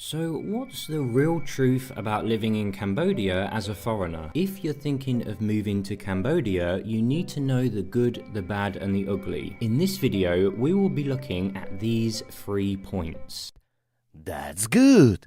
So what's the real truth about living in Cambodia as a foreigner? If you're thinking of moving to Cambodia, you need to know the good, the bad and the ugly. In this video, we will be looking at these 3 points. That's good.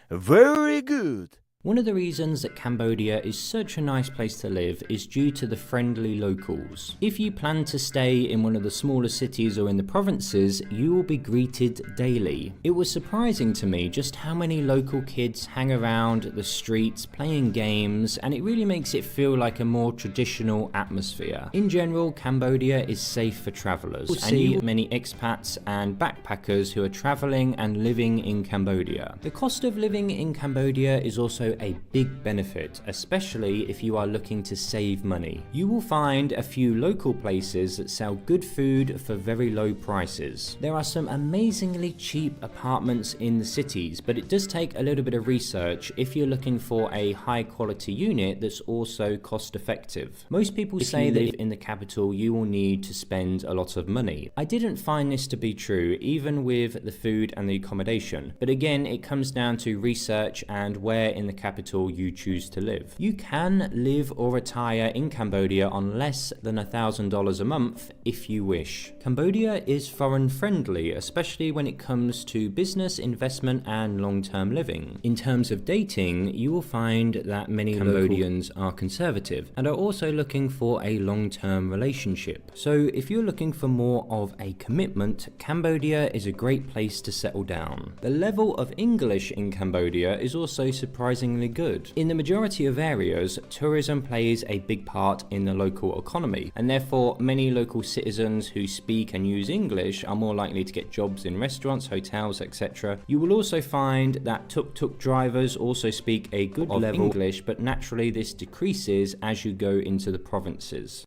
Very good. One of the reasons that Cambodia is such a nice place to live is due to the friendly locals. If you plan to stay in one of the smaller cities or in the provinces, you will be greeted daily. It was surprising to me just how many local kids hang around the streets playing games, and it really makes it feel like a more traditional atmosphere. In general, Cambodia is safe for travelers. You'll see many expats and backpackers who are traveling and living in Cambodia. The cost of living in Cambodia is also a big benefit, especially if you are looking to save money. You will find a few local places that sell good food for very low prices. There are some amazingly cheap apartments in the cities, but it does take a little bit of research if you're looking for a high quality unit that's also cost effective. Most people say that in the capital you will need to spend a lot of money. I didn't find this to be true, even with the food and the accommodation, but again it comes down to research and where in the capital you choose to live. You can live or retire in Cambodia on less than $1,000 a month if you wish. Cambodia is foreign friendly, especially when it comes to business, investment and long-term living. In terms of dating, you will find that many Cambodians are conservative and are also looking for a long-term relationship. So if you're looking for more of a commitment, Cambodia is a great place to settle down. The level of English in Cambodia is also surprisingly good. In the majority of areas, tourism plays a big part in the local economy, and therefore many local citizens who speak and use English are more likely to get jobs in restaurants, hotels, etc. You will also find that tuk-tuk drivers also speak a good level of English, but naturally this decreases as you go into the provinces.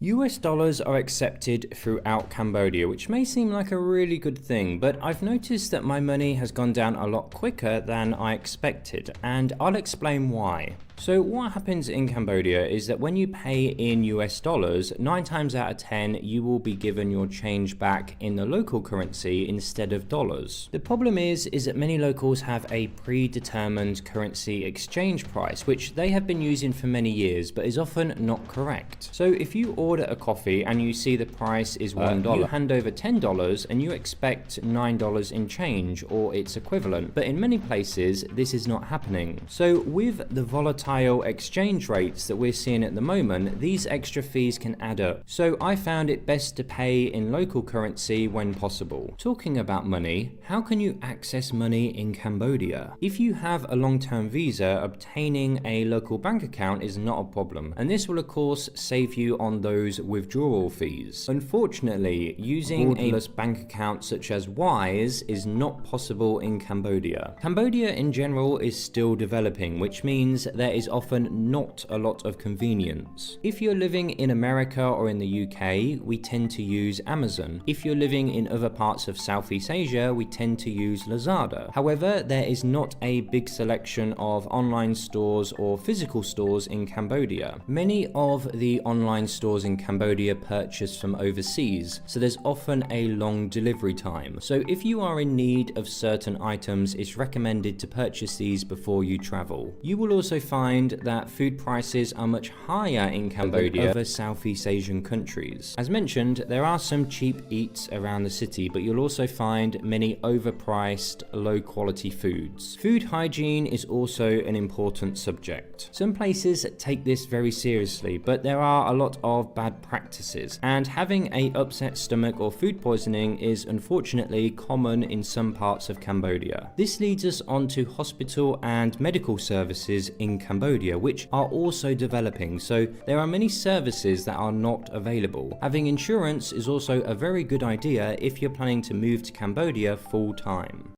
US dollars are accepted throughout Cambodia, which may seem like a really good thing, but I've noticed that my money has gone down a lot quicker than I expected, and I'll explain why. So what happens in Cambodia is that when you pay in US dollars, 9 times out of 10 you will be given your change back in the local currency instead of dollars. The problem is that many locals have a predetermined currency exchange price, which they have been using for many years, but is often not correct. So if you order a coffee and you see the price is $1, you hand over $10 and you expect $9 in change or its equivalent. But in many places, this is not happening. So with the volatile exchange rates that we're seeing at the moment, these extra fees can add up. So I found it best to pay in local currency when possible. Talking about money, how can you access money in Cambodia? If you have a long-term visa, obtaining a local bank account is not a problem, and this will of course save you on those withdrawal fees. Unfortunately, using a borderless bank account such as Wise is not possible in Cambodia. Cambodia in general is still developing, which means there is often not a lot of convenience. If you're living in America or in the UK, we tend to use Amazon. If you're living in other parts of Southeast Asia, we tend to use Lazada. However, there is not a big selection of online stores or physical stores in Cambodia. Many of the online stores in Cambodia purchase from overseas, so there's often a long delivery time. So if you are in need of certain items, it's recommended to purchase these before you travel. You will also find that food prices are much higher in Cambodia than other Southeast Asian countries. As mentioned, there are some cheap eats around the city, but you'll also find many overpriced, low quality foods. Food hygiene is also an important subject. Some places take this very seriously, but there are a lot of bad practices, and having an upset stomach or food poisoning is unfortunately common in some parts of Cambodia. This leads us on to hospital and medical services in Cambodia, which are also developing, so there are many services that are not available. Having insurance is also a very good idea if you're planning to move to Cambodia full time.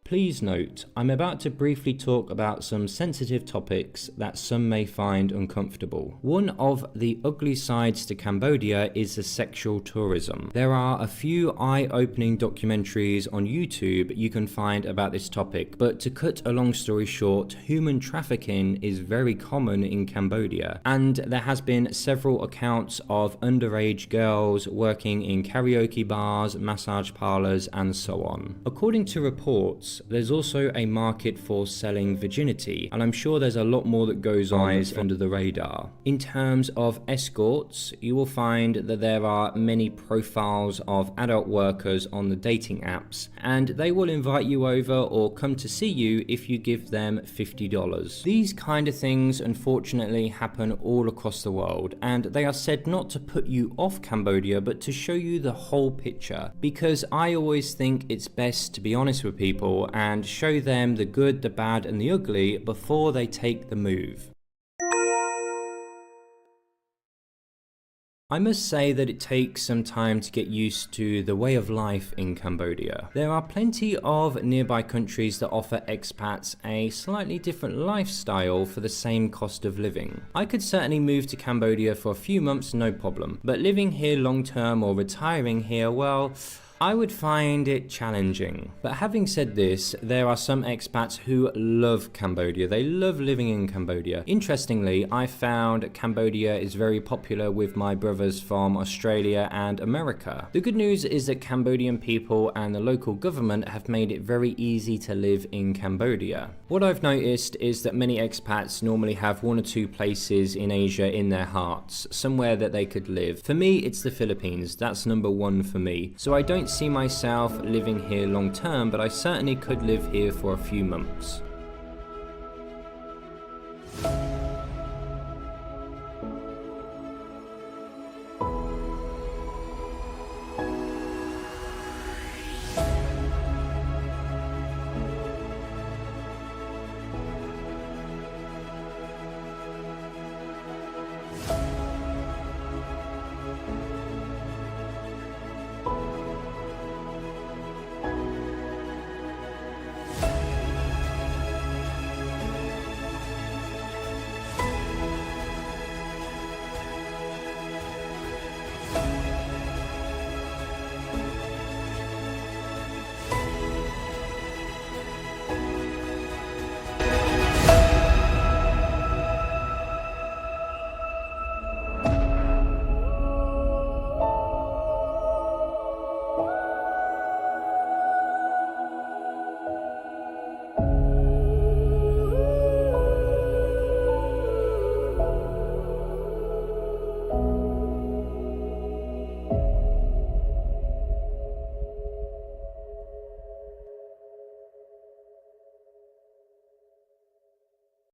Please note, I'm about to briefly talk about some sensitive topics that some may find uncomfortable. One of the ugly sides to Cambodia is the sexual tourism. There are a few eye-opening documentaries on YouTube you can find about this topic, but to cut a long story short, human trafficking is very common in Cambodia, and there has been several accounts of underage girls working in karaoke bars, massage parlors, and so on. According to reports, there's also a market for selling virginity, and I'm sure there's a lot more that goes on under the radar. In terms of escorts, you will find that there are many profiles of adult workers on the dating apps, and they will invite you over or come to see you if you give them $50. These kind of things unfortunately happen all across the world, and they are said not to put you off Cambodia but to show you the whole picture, because I always think it's best to be honest with people and show them the good, the bad and the ugly before they take the move. I must say that it takes some time to get used to the way of life in Cambodia. There are plenty of nearby countries that offer expats a slightly different lifestyle for the same cost of living. I could certainly move to Cambodia for a few months, no problem, but living here long term or retiring here, well, I would find it challenging. But having said this, there are some expats who love Cambodia. They love living in Cambodia. Interestingly, I found Cambodia is very popular with my brothers from Australia and America. The good news is that Cambodian people and the local government have made it very easy to live in Cambodia. What I've noticed is that many expats normally have one or two places in Asia in their hearts, somewhere that they could live. For me, it's the Philippines. That's number one for me. So I don't see myself living here long term, but I certainly could live here for a few months.